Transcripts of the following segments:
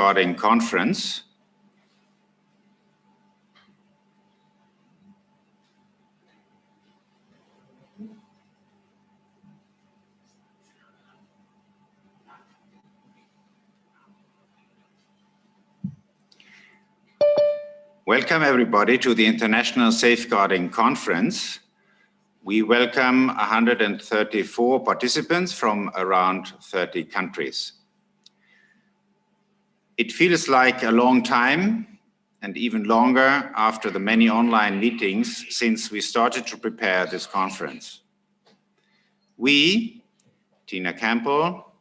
Safeguarding Conference. Welcome everybody to the International Safeguarding Conference. We welcome 134 participants from around 30 countries. It feels like a long time and even longer after the many online meetings since we started to prepare this conference. We, Tina Campbell,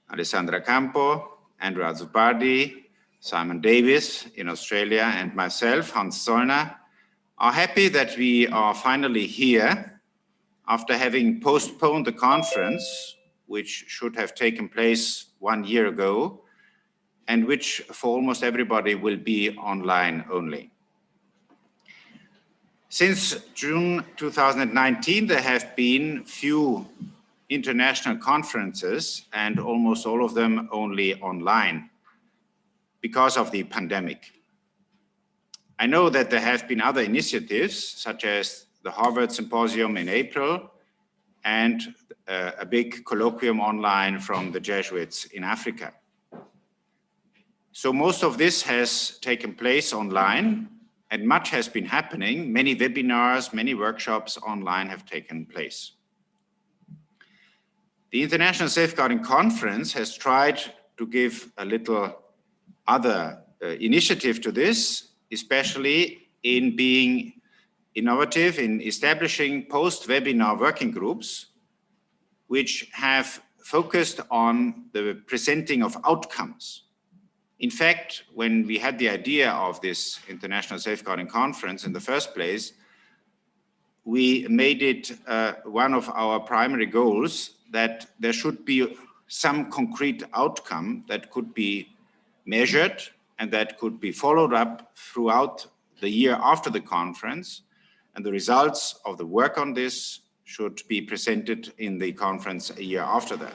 Alessandra Campo, Andrew Azubardi, Simon Davis in Australia, and myself, Hans Zollner, are happy that we are finally here after having postponed the conference, which should have taken place 1 year ago, and which for almost everybody will be online only. Since June 2019, there have been few international conferences, and almost all of them only online, because of the pandemic. I know that there have been other initiatives, such as the Harvard Symposium in April and a big colloquium online from the Jesuits in Africa. So most of this has taken place online and much has been happening. Many webinars, many workshops online have taken place. The International Safeguarding Conference has tried to give a little other initiative to this, especially in being innovative in establishing post-webinar working groups, which have focused on the presenting of outcomes. In fact, when we had the idea of this International Safeguarding Conference in the first place, we made it one of our primary goals that there should be some concrete outcome that could be measured and that could be followed up throughout the year after the conference, and the results of the work on this should be presented in the conference a year after that.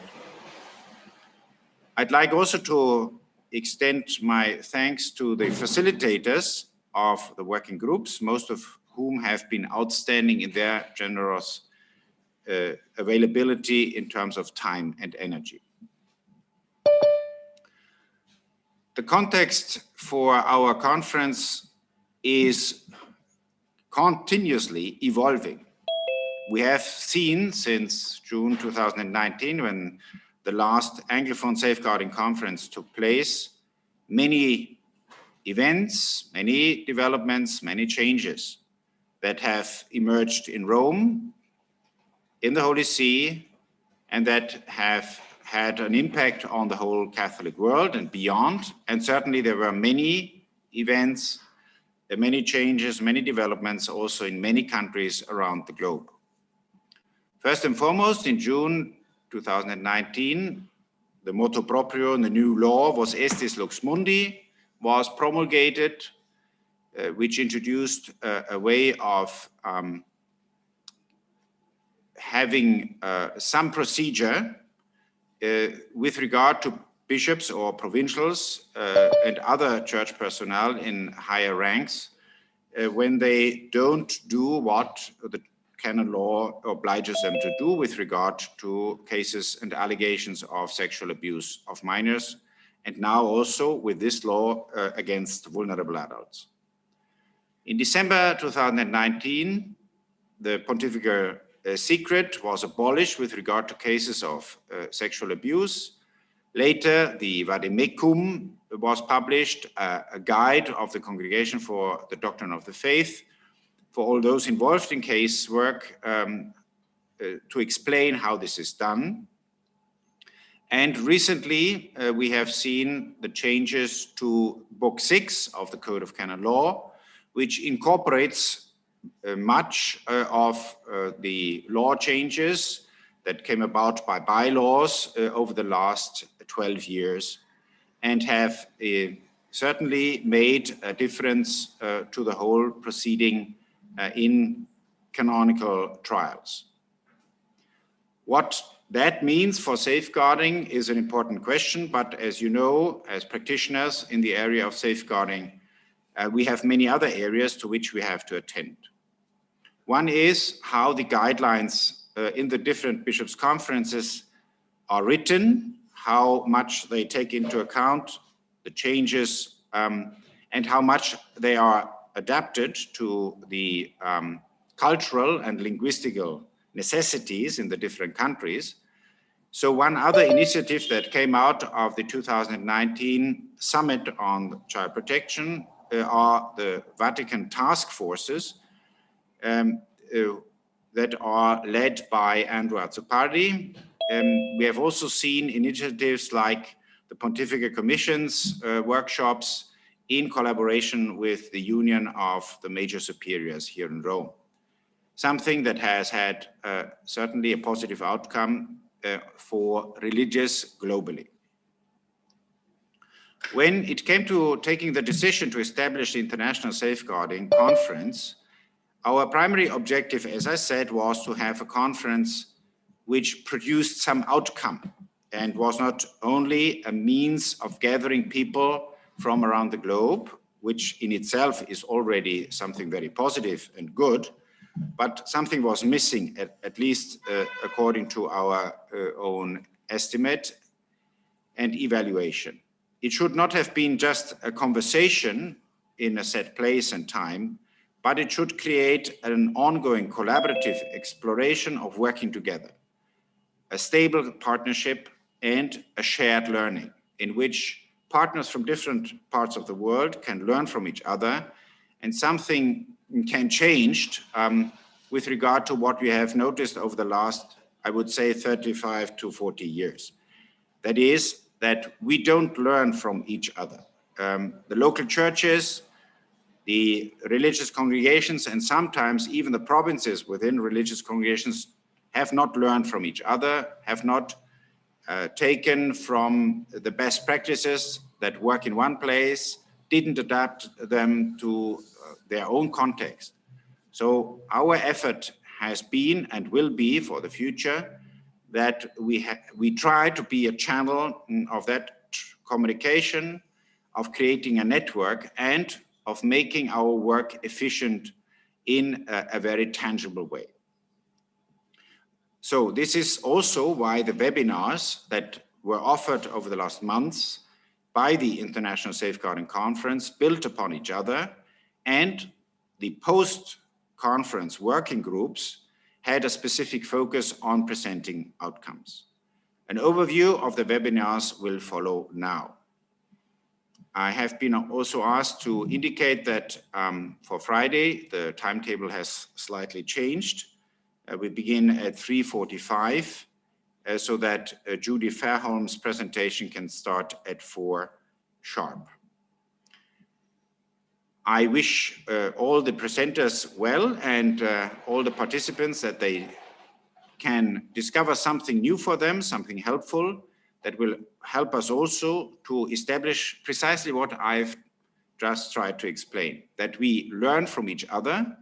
I'd like also to extend my thanks to the facilitators of the working groups, most of whom have been outstanding in their generous availability in terms of time and energy. The context for our conference is continuously evolving. We have seen since June 2019, when the last Anglophone Safeguarding Conference took place, many events, many developments, many changes that have emerged in Rome, in the Holy See, and that have had an impact on the whole Catholic world and beyond. And certainly there were many events, many changes, many developments also in many countries around the globe. First and foremost, in June 2019, the motu proprio, the new law, was Estis Lux Mundi, was promulgated, which introduced a way of having some procedure with regard to bishops or provincials and other church personnel in higher ranks when they don't do what the canon law obliges them to do with regard to cases and allegations of sexual abuse of minors, and now also with this law against vulnerable adults. In December 2019, the pontifical secret was abolished with regard to cases of sexual abuse. Later, the Vademecum was published, a guide of the Congregation for the Doctrine of the Faith, for all those involved in case work to explain how this is done. And recently, we have seen the changes to Book 6 of the Code of Canon Law, which incorporates much of the law changes that came about by bylaws over the last 12 years and have certainly made a difference to the whole proceeding in canonical trials. What that means for safeguarding is an important question, but as you know, as practitioners in the area of safeguarding, we have many other areas to which we have to attend. One is how the guidelines in the different bishops' conferences are written, how much they take into account the changes, and how much they are adapted to the cultural and linguistical necessities in the different countries. So one other initiative that came out of the 2019 Summit on Child Protection are the Vatican task forces that are led by Andrew Azzopardi. We have also seen initiatives like the Pontifical Commission's workshops in collaboration with the Union of the Major Superiors here in Rome. Something that has had certainly a positive outcome for religious globally. When it came to taking the decision to establish the International Safeguarding Conference, our primary objective, as I said, was to have a conference which produced some outcome and was not only a means of gathering people from around the globe, which in itself is already something very positive and good, but something was missing, at least according to our own estimate and evaluation. It should not have been just a conversation in a set place and time, but it should create an ongoing collaborative exploration of working together, a stable partnership and a shared learning in which partners from different parts of the world can learn from each other, and something can change with regard to what we have noticed over the last, I would say, 35 to 40 years. That is, that we don't learn from each other. The local churches, the religious congregations, and sometimes even the provinces within religious congregations have not learned from each other, have not taken from the best practices that work in one place, didn't adapt them to their own context. So our effort has been and will be for the future that we try to be a channel of that communication, of creating a network, and of making our work efficient in a very tangible way. So this is also why the webinars that were offered over the last months by the International Safeguarding Conference built upon each other, and the post-conference working groups had a specific focus on presenting outcomes. An overview of the webinars will follow now. I have been also asked to indicate that for Friday, the timetable has slightly changed. We begin at 3:45 so that Judy Fairholm's presentation can start at 4 sharp. I wish all the presenters well and all the participants that they can discover something new for them, something helpful that will help us also to establish precisely what I've just tried to explain, that we learn from each other,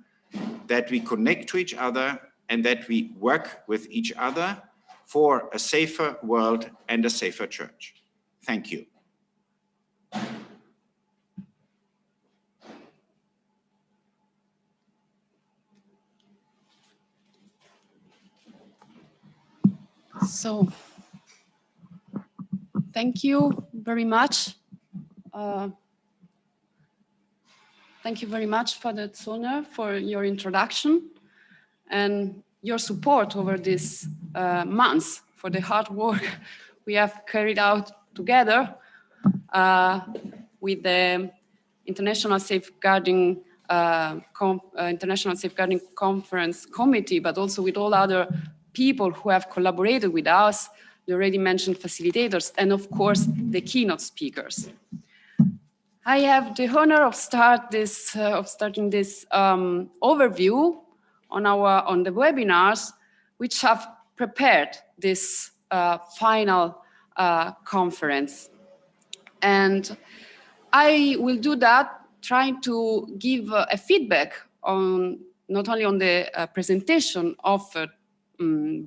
that we connect to each other, and that we work with each other for a safer world and a safer church. Thank you. So, thank you very much. Thank you very much, Father Zollner, for your introduction and your support over these months for the hard work we have carried out together with the International Safeguarding Conference Committee, but also with all other people who have collaborated with us, the already mentioned facilitators, and of course, the keynote speakers. I have the honor of starting this overview on the webinars, which have prepared this final conference. And I will do that trying to give a feedback on not only on the presentation offered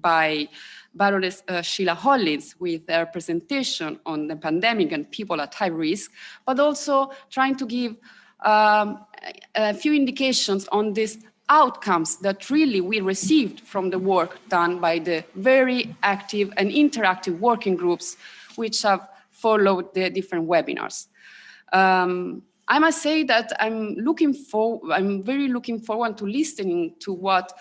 by Baroness Sheila Hollins with her presentation on the pandemic and people at high risk, but also trying to give a few indications on these outcomes that really we received from the work done by the very active and interactive working groups which have followed the different webinars. I must say that I'm very looking forward to listening to what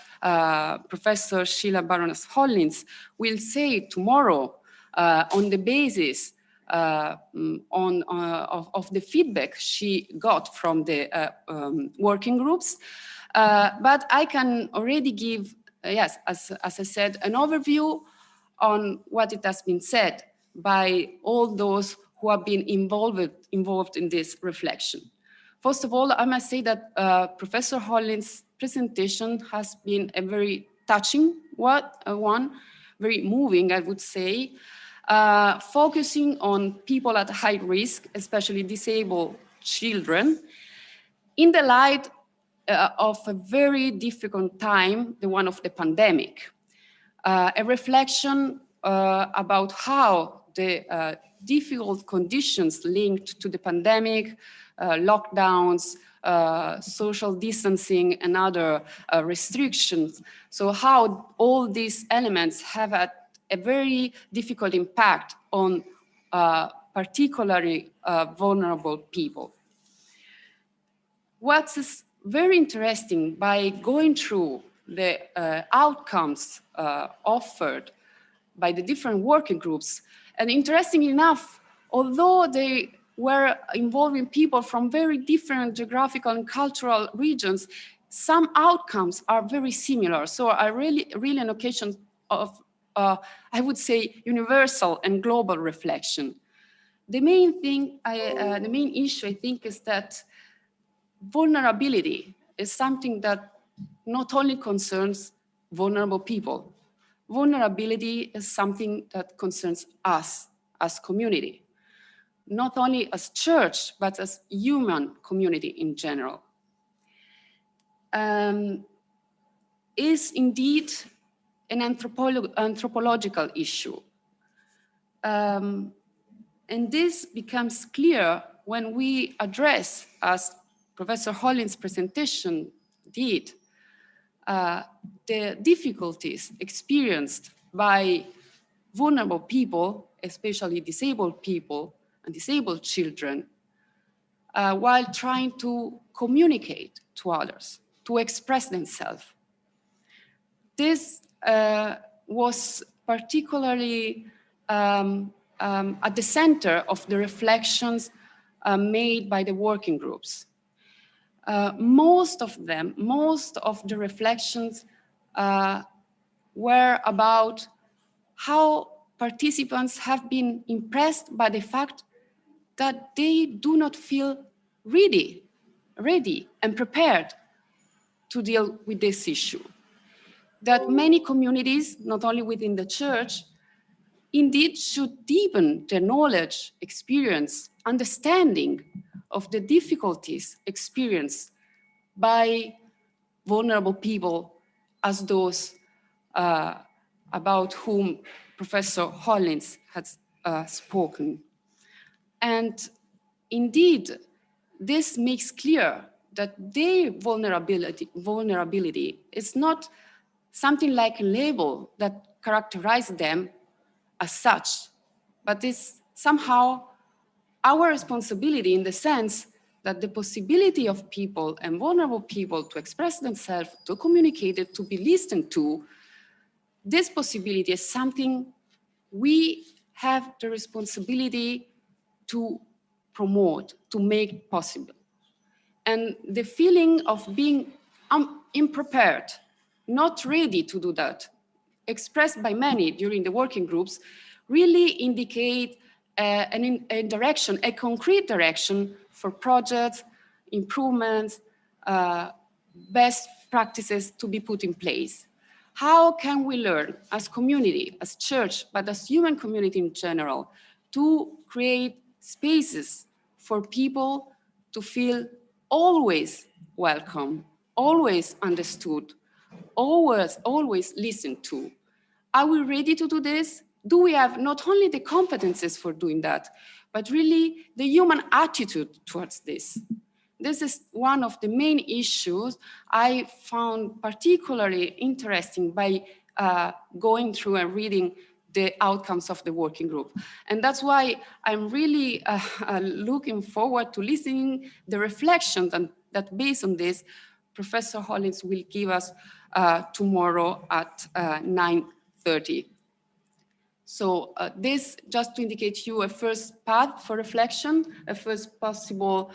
Professor Sheila Baroness Hollins will say tomorrow on the basis of the feedback she got from the working groups. But I can already give, yes, as I said, an overview on what it has been said by all those who have been involved in this reflection. First of all, I must say that Professor Hollins' presentation has been a very touching one, very moving, I would say, focusing on people at high risk, especially disabled children, in the light of a very difficult time, the one of the pandemic. A reflection about how the difficult conditions linked to the pandemic, lockdowns, social distancing and other restrictions. So how all these elements have had a very difficult impact on particularly vulnerable people. What's very interesting by going through the outcomes offered by the different working groups, and interesting enough, although they were involving people from very different geographical and cultural regions, some outcomes are very similar. So are really an occasion of, I would say, universal and global reflection. The main thing, the main issue, I think, is that vulnerability is something that not only concerns vulnerable people. Vulnerability is something that concerns us as community, not only as church, but as human community in general. Is indeed an anthropological issue. And this becomes clear when we address, as Professor Hollins' presentation did, the difficulties experienced by vulnerable people, especially disabled people and disabled children, while trying to communicate to others, to express themselves. This was particularly at the center of the reflections made by the working groups. Most of the reflections were about how participants have been impressed by the fact that they do not feel ready and prepared to deal with this issue. That many communities, not only within the church, indeed should deepen their knowledge, experience, understanding of the difficulties experienced by vulnerable people as those about whom Professor Hollins has spoken. And indeed, this makes clear that their vulnerability is not something like a label that characterizes them as such, but is somehow our responsibility in the sense that the possibility of people and vulnerable people to express themselves, to communicate it, to be listened to, this possibility is something we have the responsibility to promote, to make possible. And the feeling of being unprepared, not ready to do that, expressed by many during the working groups, really indicate a direction, a concrete direction for projects, improvements, best practices to be put in place. How can we learn as community, as church, but as human community in general, to create spaces for people to feel always welcome, always understood, always listened to, Are we ready to do this? Do we have not only the competences for doing that, but really the human attitude towards this? This is one of the main issues I found particularly interesting by going through and reading the outcomes of the working group. And that's why I'm really looking forward to listening the reflections that based on this, Professor Hollins will give us tomorrow at 9:30. So this just to indicate you a first path for reflection, a first possible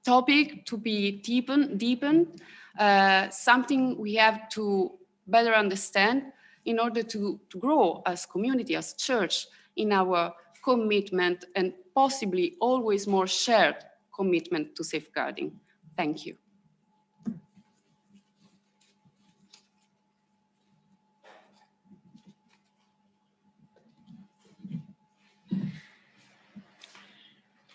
topic to be deepened, something we have to better understand in order to grow as community, as church, in our commitment and possibly always more shared commitment to safeguarding. Thank you.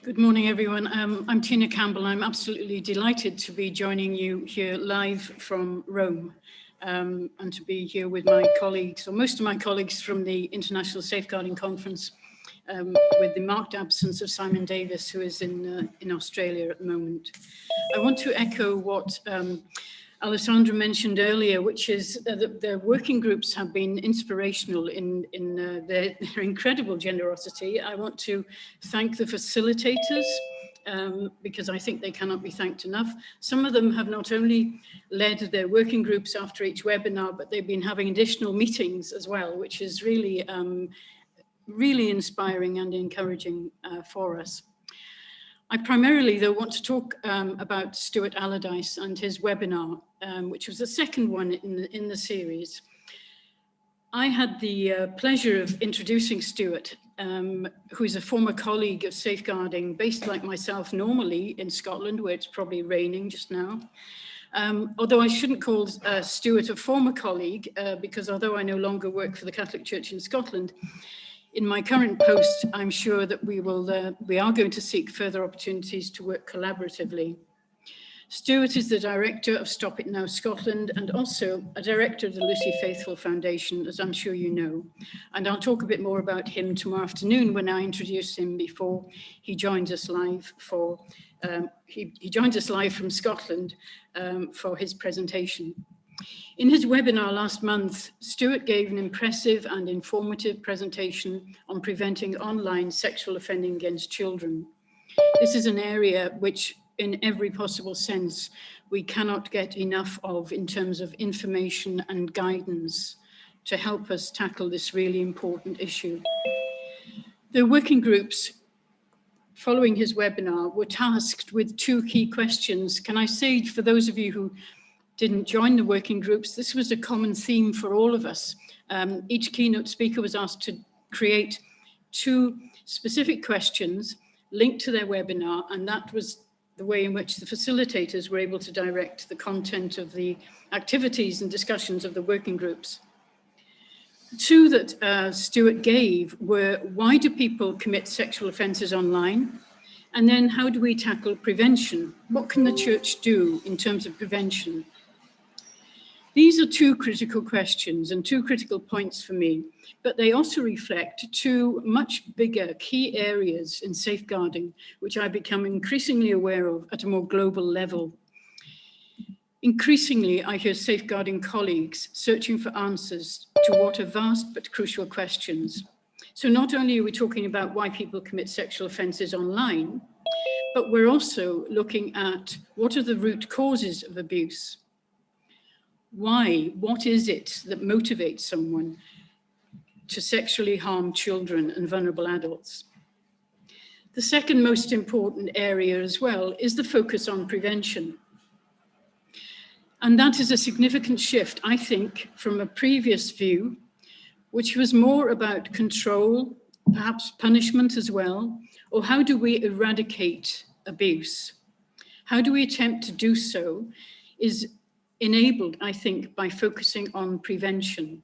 Good morning, everyone. I'm Tina Campbell. I'm absolutely delighted to be joining you here live from Rome and to be here with my colleagues, or most of my colleagues from the International Safeguarding Conference, with the marked absence of Simon Davis, who is in Australia at the moment. I want to echo what Alessandra mentioned earlier, which is that the working groups have been inspirational in their incredible generosity. I want to thank the facilitators because I think they cannot be thanked enough. Some of them have not only led their working groups after each webinar, but they've been having additional meetings as well, which is really, really inspiring and encouraging for us. I primarily, though, want to talk about Stuart Allardyce and his webinar, which was the second one in the series. I had the pleasure of introducing Stuart, who is a former colleague of safeguarding, based like myself normally in Scotland, where it's probably raining just now. Although I shouldn't call Stuart a former colleague, because although I no longer work for the Catholic Church in Scotland, in my current post, I'm sure that we are going to seek further opportunities to work collaboratively. Stuart is the director of Stop It Now Scotland and also a director of the Lucy Faithfull Foundation, as I'm sure you know. And I'll talk a bit more about him tomorrow afternoon when I introduce him before he joins us live for, he joins us live from Scotland for his presentation. In his webinar last month, Stuart gave an impressive and informative presentation on preventing online sexual offending against children. This is an area which, in every possible sense, we cannot get enough of in terms of information and guidance to help us tackle this really important issue. The working groups following his webinar were tasked with two key questions. Can I say, for those of you who didn't join the working groups, this was a common theme for all of us. Each keynote speaker was asked to create two specific questions linked to their webinar, and that was the way in which the facilitators were able to direct the content of the activities and discussions of the working groups. Two that Stuart gave were, why do people commit sexual offences online? And then how do we tackle prevention? What can the church do in terms of prevention? These are two critical questions and two critical points for me, but they also reflect two much bigger key areas in safeguarding, which I become increasingly aware of at a more global level. Increasingly, I hear safeguarding colleagues searching for answers to what are vast but crucial questions. So not only are we talking about why people commit sexual offences online, but we're also looking at what are the root causes of abuse. Why? What is it that motivates someone to sexually harm children and vulnerable adults? The second most important area as well is the focus on prevention. And that is a significant shift, I think, from a previous view, which was more about control, perhaps punishment as well, or how do we eradicate abuse? How do we attempt to do so is enabled, I think, by focusing on prevention.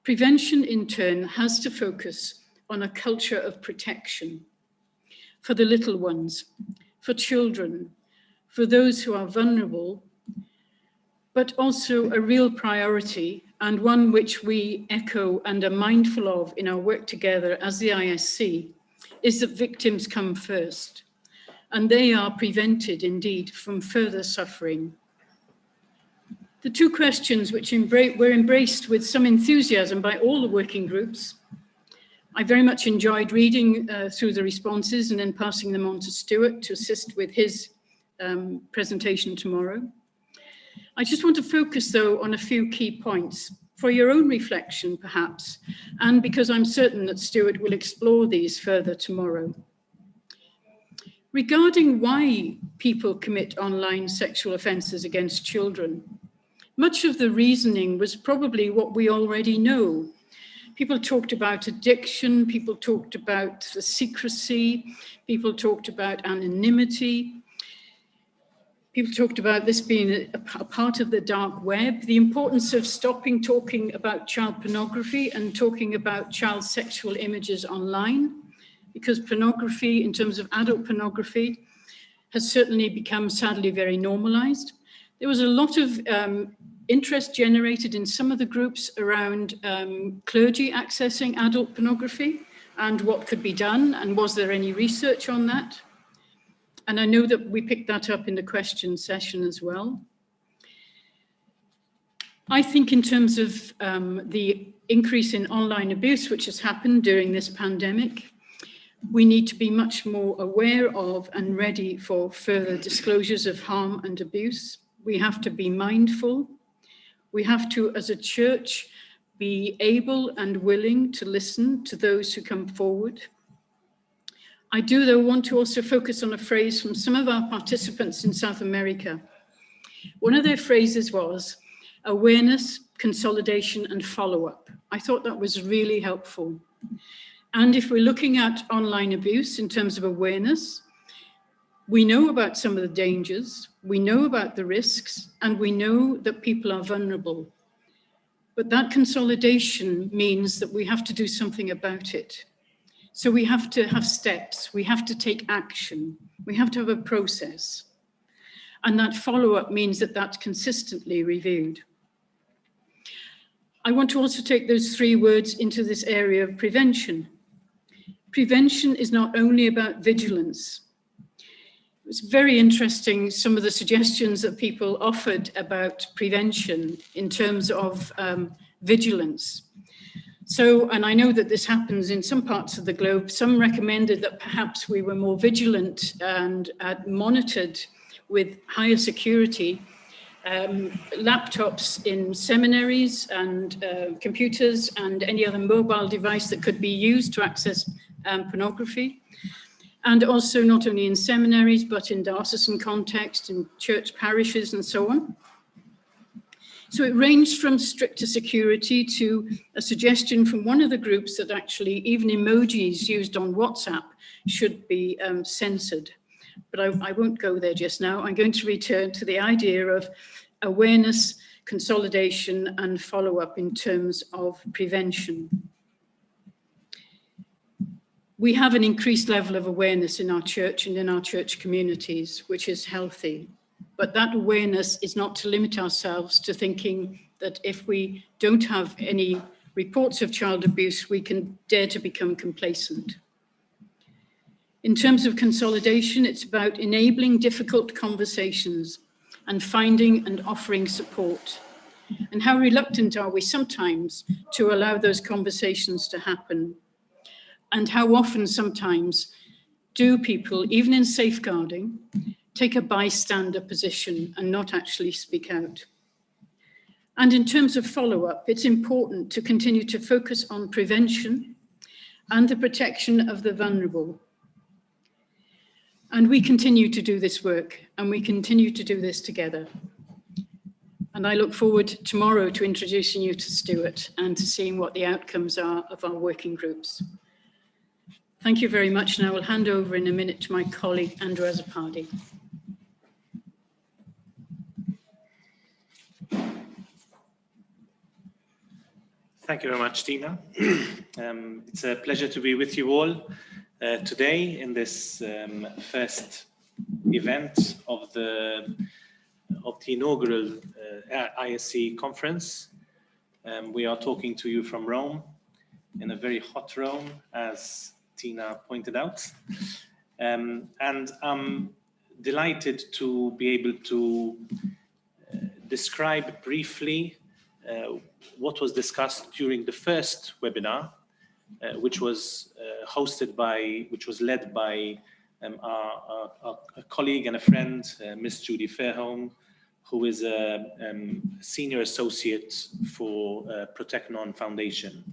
Prevention, in turn, has to focus on a culture of protection for the little ones, for children, for those who are vulnerable, but also a real priority and one which we echo and are mindful of in our work together as the ISC, is that victims come first, and they are prevented indeed from further suffering. The two questions which were embraced with some enthusiasm by all the working groups. I very much enjoyed reading through the responses and then passing them on to Stuart to assist with his presentation tomorrow. I just want to focus, though, on a few key points for your own reflection, perhaps, and because I'm certain that Stuart will explore these further tomorrow. Regarding why people commit online sexual offences against children, much of the reasoning was probably what we already know. People talked about addiction, people talked about the secrecy, people talked about anonymity, people talked about this being a part of the dark web, the importance of stopping talking about child pornography and talking about child sexual images online, because pornography, in terms of adult pornography, has certainly become sadly very normalized. There was a lot of interest generated in some of the groups around clergy accessing adult pornography and what could be done, and was there any research on that? And I know that we picked that up in the question session as well. I think in terms of the increase in online abuse, which has happened during this pandemic, we need to be much more aware of and ready for further disclosures of harm and abuse. We have to be mindful. We have to, as a church, be able and willing to listen to those who come forward. I do, though, want to also focus on a phrase from some of our participants in South America. One of their phrases was awareness, consolidation, and follow-up. I thought that was really helpful. And if we're looking at online abuse in terms of awareness, we know about some of the dangers, we know about the risks, and we know that people are vulnerable. But that consolidation means that we have to do something about it. So we have to have steps, we have to take action, we have to have a process. And that follow-up means that that's consistently reviewed. I want to also take those three words into this area of prevention. Prevention is not only about vigilance. It was very interesting, some of the suggestions that people offered about prevention in terms of vigilance. So, and I know that this happens in some parts of the globe, some recommended that perhaps we were more vigilant and monitored with higher security laptops in seminaries and computers and any other mobile device that could be used to access pornography. And also not only in seminaries, but in diocesan context, in church parishes and so on. So it ranged from stricter security to a suggestion from one of the groups that actually even emojis used on WhatsApp should be censored. But I won't go there just now. I'm going to return to the idea of awareness, consolidation, and follow-up in terms of prevention. We have an increased level of awareness in our church and in our church communities, which is healthy. But that awareness is not to limit ourselves to thinking that if we don't have any reports of child abuse, we can dare to become complacent. In terms of consolidation, it's about enabling difficult conversations and finding and offering support. And how reluctant are we sometimes to allow those conversations to happen? And how often sometimes do people, even in safeguarding, take a bystander position and not actually speak out? And in terms of follow-up, it's important to continue to focus on prevention and the protection of the vulnerable. And we continue to do this work, and we continue to do this together. And I look forward tomorrow to introducing you to Stuart and to seeing what the outcomes are of our working groups. Thank you very much, and I will hand over in a minute to my colleague, Andrew Azzopardi. Thank you very much, Tina. It's a pleasure to be with you all today in this first event of the inaugural ISC conference. We are talking to you from Rome, in a very hot Rome, as Tina pointed out. And I'm delighted to be able to describe briefly what was discussed during the first webinar, which was led by a colleague and a friend, Miss Judy Fairholm, who is a senior associate for Protect Non Foundation.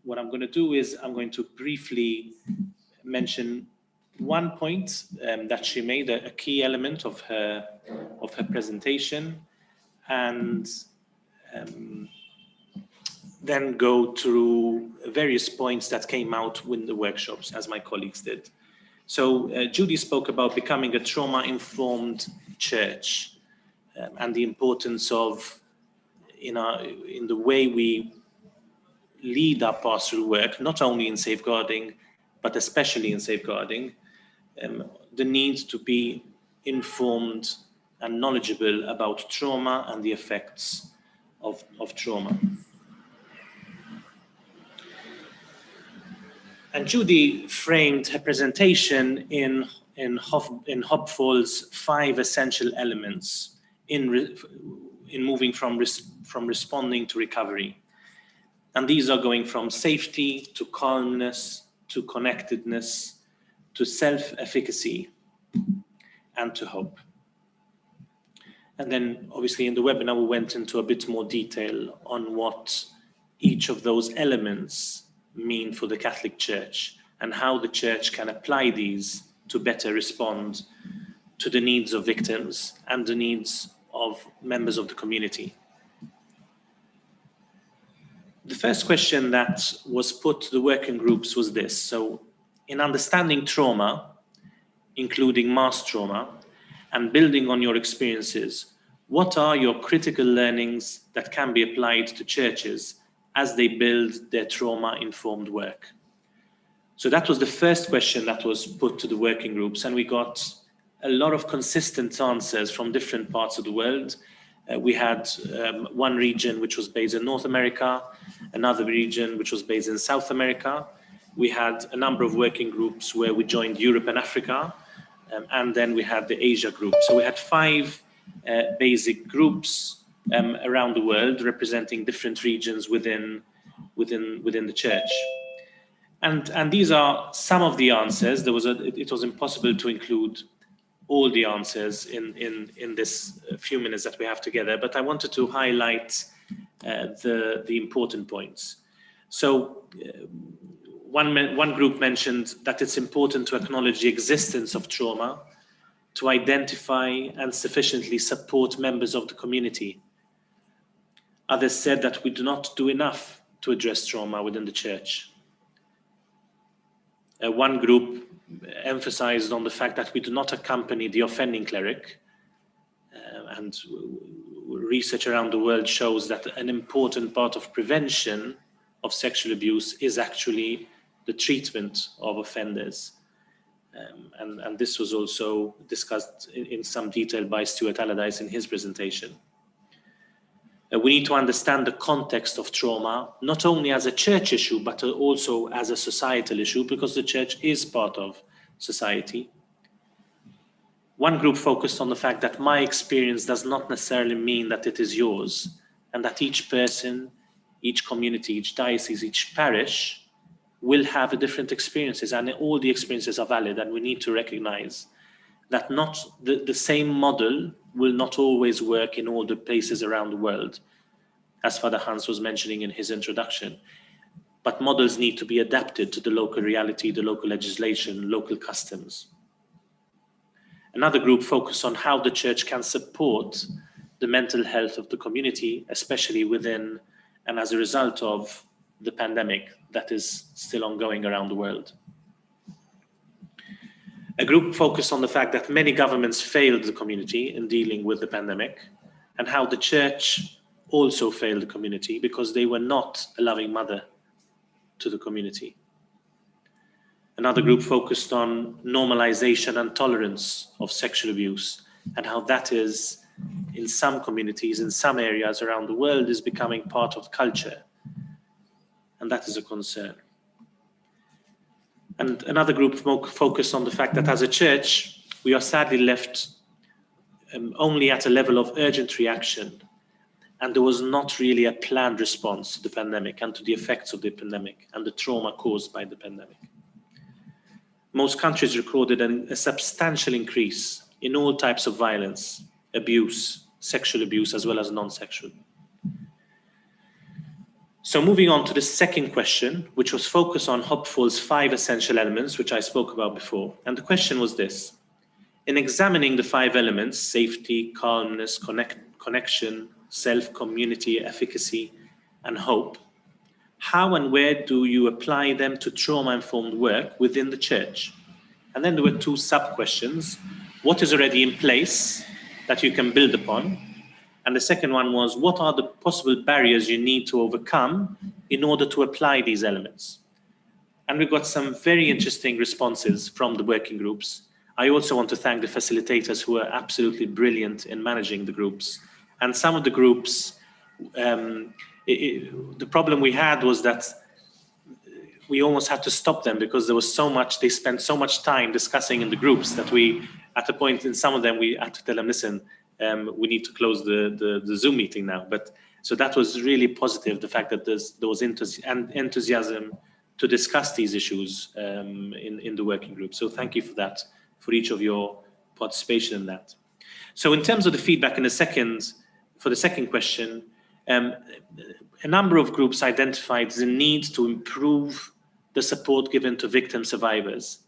What I'm going to do is I'm going to briefly mention one point that she made, a key element of her presentation, and then go through various points that came out in the workshops, as my colleagues did. So Judy spoke about becoming a trauma-informed church and the importance of, in the way we lead our pastoral work, not only in safeguarding, but especially in safeguarding, the need to be informed and knowledgeable about trauma and the effects of trauma. And Judy framed her presentation in Hopfall's 5 essential elements in moving from responding to recovery. And these are going from safety to calmness to connectedness to self-efficacy and to hope. And then obviously in the webinar we went into a bit more detail on what each of those elements mean for the Catholic Church and how the Church can apply these to better respond to the needs of victims and the needs of members of the community. The first question that was put to the working groups was this. So in understanding trauma, including mass trauma, and building on your experiences, what are your critical learnings that can be applied to churches as they build their trauma-informed work? So that was the first question that was put to the working groups, and we got a lot of consistent answers from different parts of the world. We had one region which was based in North America, another region which was based in South America. We had a number of working groups where we joined Europe and Africa, and then we had the Asia group. So we had 5 basic groups around the world representing different regions within the church. And these are some of the answers. It was impossible to include all the answers in this few minutes that we have together, but I wanted to highlight the important points. So one group mentioned that it's important to acknowledge the existence of trauma, to identify and sufficiently support members of the community. Others said that we do not do enough to address trauma within the church. One group emphasized on the fact that we do not accompany the offending cleric, and research around the world shows that an important part of prevention of sexual abuse is actually the treatment of offenders. And this was also discussed in some detail by Stuart Allardyce in his presentation. We need to understand the context of trauma, not only as a church issue, but also as a societal issue, because the church is part of society. One group focused on the fact that my experience does not necessarily mean that it is yours, and that each person, each community, each diocese, each parish will have different experiences, and all the experiences are valid, and we need to recognize that not the same model will not always work in all the places around the world, as Father Hans was mentioning in his introduction. But models need to be adapted to the local reality, the local legislation, local customs. Another group focused on how the church can support the mental health of the community, especially within and as a result of the pandemic that is still ongoing around the world. A group focused on the fact that many governments failed the community in dealing with the pandemic, and how the church also failed the community because they were not a loving mother to the community. Another group focused on normalization and tolerance of sexual abuse, and how that is in some communities, in some areas around the world, is becoming part of culture. And that is a concern. And another group focused on the fact that as a church, we are sadly left only at a level of urgent reaction. And there was not really a planned response to the pandemic and to the effects of the pandemic and the trauma caused by the pandemic. Most countries recorded a substantial increase in all types of violence, abuse, sexual abuse, as well as non-sexual. So moving on to the second question, which was focused on Hopeful's 5 essential elements, which I spoke about before. And the question was this: in examining the 5 elements, safety, calmness, connection, self, community, efficacy, and hope, how and where do you apply them to trauma-informed work within the church? And then there were 2 sub-questions. What is already in place that you can build upon? And the second one was, what are the possible barriers you need to overcome in order to apply these elements? And we got some very interesting responses from the working groups. I also want to thank the facilitators who are absolutely brilliant in managing the groups. And some of the groups, the problem we had was that we almost had to stop them because there was so much, they spent so much time discussing in the groups that we, at a point in some of them, we had to tell them, listen, we need to close the Zoom meeting now. But so that was really positive, the fact that there was enthusiasm to discuss these issues in the working group. So thank you for that, for each of your participation in that. So in terms of the feedback for the second question, a number of groups identified the need to improve the support given to victim survivors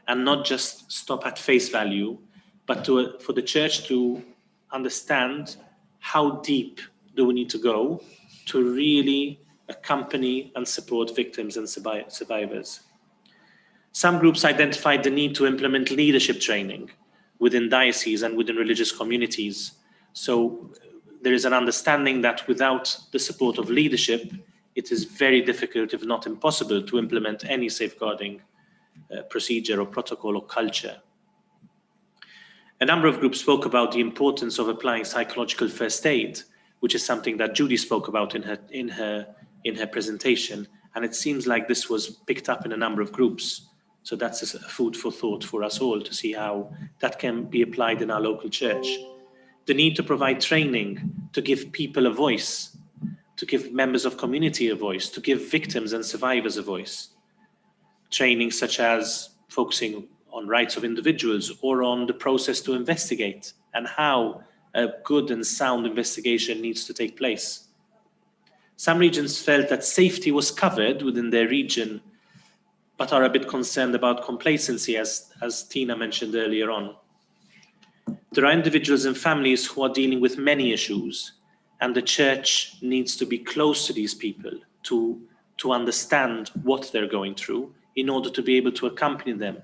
and not just stop at face value, but for the church to understand how deep do we need to go to really accompany and support victims and survivors. Some groups identified the need to implement leadership training within dioceses and within religious communities. So there is an understanding that without the support of leadership, it is very difficult, if not impossible, to implement any safeguarding procedure or protocol or culture. A number of groups spoke about the importance of applying psychological first aid, which is something that Judy spoke about in her presentation. And it seems like this was picked up in a number of groups. So that's a food for thought for us all to see how that can be applied in our local church. The need to provide training, to give people a voice, to give members of community a voice, to give victims and survivors a voice. Training such as focusing on rights of individuals or on the process to investigate and how a good and sound investigation needs to take place. Some regions felt that safety was covered within their region, but are a bit concerned about complacency, as Tina mentioned earlier on. There are individuals and families who are dealing with many issues, and the church needs to be close to these people to understand what they're going through in order to be able to accompany them,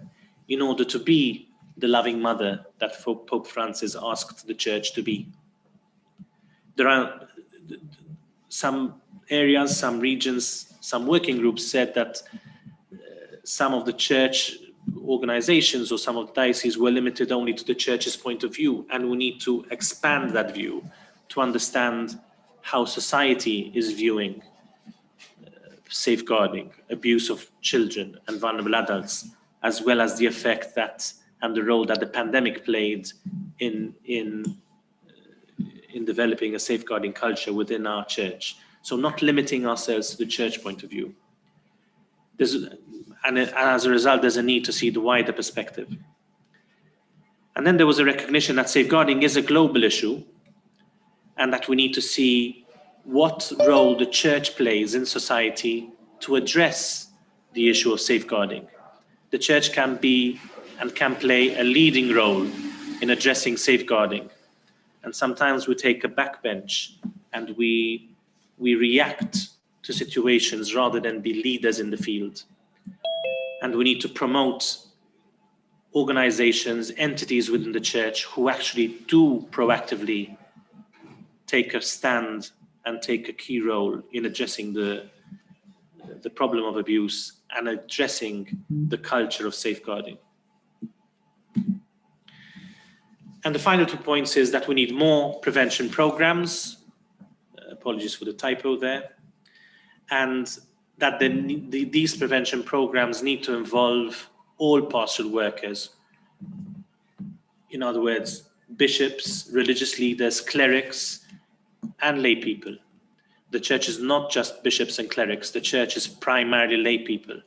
in order to be the loving mother that Pope Francis asked the church to be. There are some areas, some regions, some working groups said that some of the church organizations or some of the dioceses were limited only to the church's point of view, and we need to expand that view to understand how society is viewing safeguarding, abuse of children and vulnerable adults, as well as the effect that and the role that the pandemic played in developing a safeguarding culture within our church. So not limiting ourselves to the church point of view. And as a result, there's a need to see the wider perspective. And then there was a recognition that safeguarding is a global issue and that we need to see what role the church plays in society to address the issue of safeguarding. The church can be and can play a leading role in addressing safeguarding. And sometimes we take a backbench and we react to situations rather than be leaders in the field. And we need to promote organizations, entities within the church who actually do proactively take a stand and take a key role in addressing the problem of abuse and addressing the culture of safeguarding. And the final 2 points is that we need more prevention programs. Apologies for the typo there. And that these prevention programs need to involve all pastoral workers. In other words, bishops, religious leaders, clerics, and lay people. The church is not just bishops and clerics. The church is primarily lay people.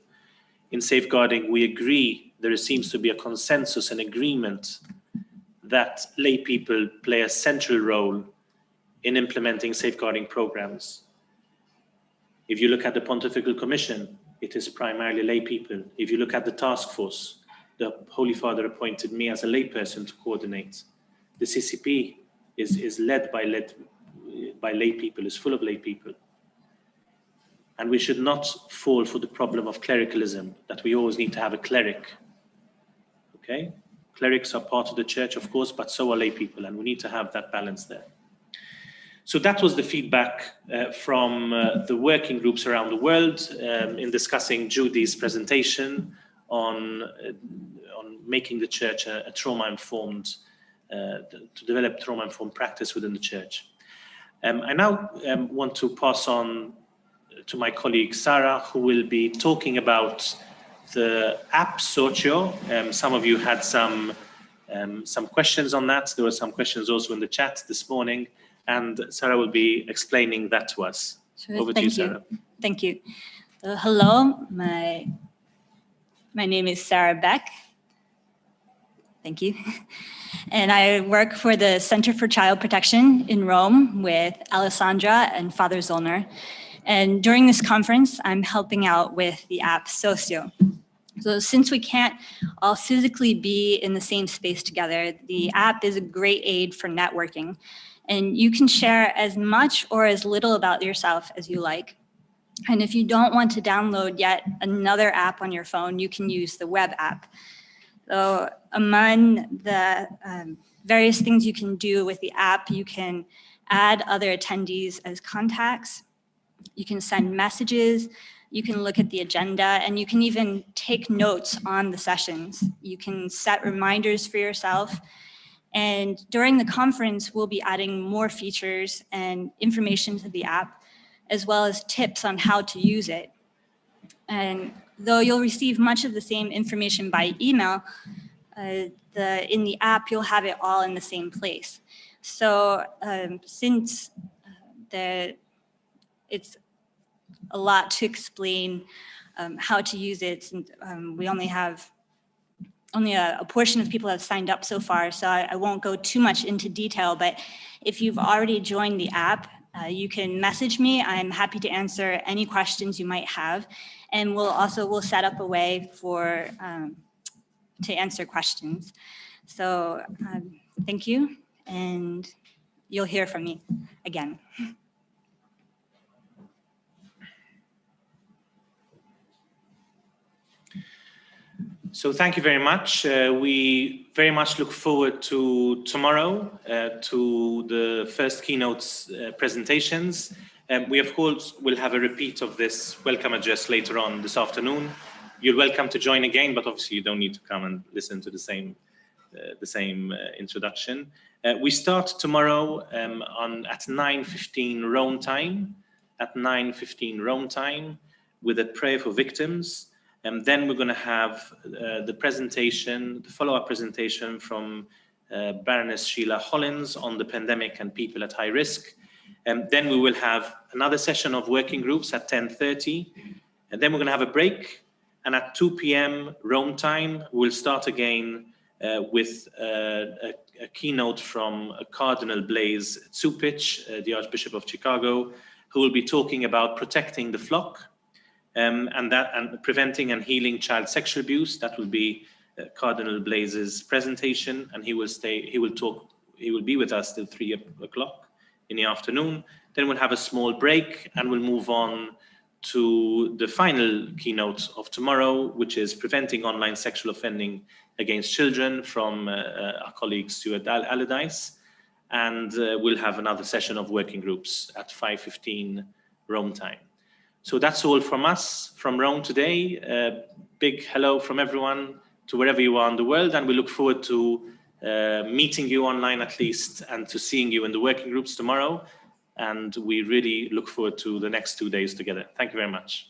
In safeguarding, we agree, there seems to be a consensus and agreement that lay people play a central role in implementing safeguarding programs. If you look at the Pontifical Commission, it is primarily lay people. If you look at the task force, the Holy Father appointed me as a layperson to coordinate. The CCP is led by lay people, is full of lay people. And we should not fall for the problem of clericalism, that we always need to have a cleric. Okay? Clerics are part of the church, of course, but so are lay people, and we need to have that balance there. So that was the feedback from the working groups around the world in discussing Judy's presentation on making the church a trauma-informed, to develop trauma-informed practice within the church. I now want to pass on to my colleague Sarah, who will be talking about the app Socio. Some of you had some questions on that. There were some questions also in the chat this morning, and Sarah will be explaining that to us. Sure, Over to you, Sarah. Thank you. Hello, my name is Sarah Beck. Thank you. And I work for the Center for Child Protection in Rome with Alessandra and Father Zollner. And during this conference, I'm helping out with the app Socio. So since we can't all physically be in the same space together, the app is a great aid for networking. And you can share as much or as little about yourself as you like. And if you don't want to download yet another app on your phone, you can use the web app. So among the various things you can do with the app, you can add other attendees as contacts. You can send messages, you can look at the agenda, and you can even take notes on the sessions. You can set reminders for yourself. And during the conference, we'll be adding more features and information to the app, as well as tips on how to use it. And though you'll receive much of the same information by email, in the app, you'll have it all in the same place. So since it's a lot to explain how to use it, since we only a portion of people have signed up so far, so I won't go too much into detail, but if you've already joined the app, you can message me. I'm happy to answer any questions you might have. And we'll set up a way to answer questions. So thank you, and you'll hear from me again. So thank you very much. We very much look forward to tomorrow, to the first keynotes presentations. We, of course, will have a repeat of this welcome address later on this afternoon. You're welcome to join again, but obviously you don't need to come and listen to the same introduction. We start tomorrow at 9:15 Rome time, with a prayer for victims. And then we're going to have the follow-up presentation from Baroness Sheila Hollins on the pandemic and people at high risk. And then we will have another session of working groups at 10:30. And then we're going to have a break. And at 2 p.m. Rome time, we'll start again with a keynote from Cardinal Blaise Tsupich, the Archbishop of Chicago, who will be talking about protecting the flock. And preventing and healing child sexual abuse. That will be Cardinal Blaise's presentation, and he will be with us till 3 o'clock in the afternoon. Then we'll have a small break and we'll move on to the final keynote of tomorrow, which is preventing online sexual offending against children from our colleague Stuart Allardyce. And we'll have another session of working groups at 5:15 Rome time. So that's all from us, from Rome today. Big hello from everyone to wherever you are in the world, and we look forward to meeting you online at least, and to seeing you in the working groups tomorrow. And we really look forward to the next 2 days together. Thank you very much.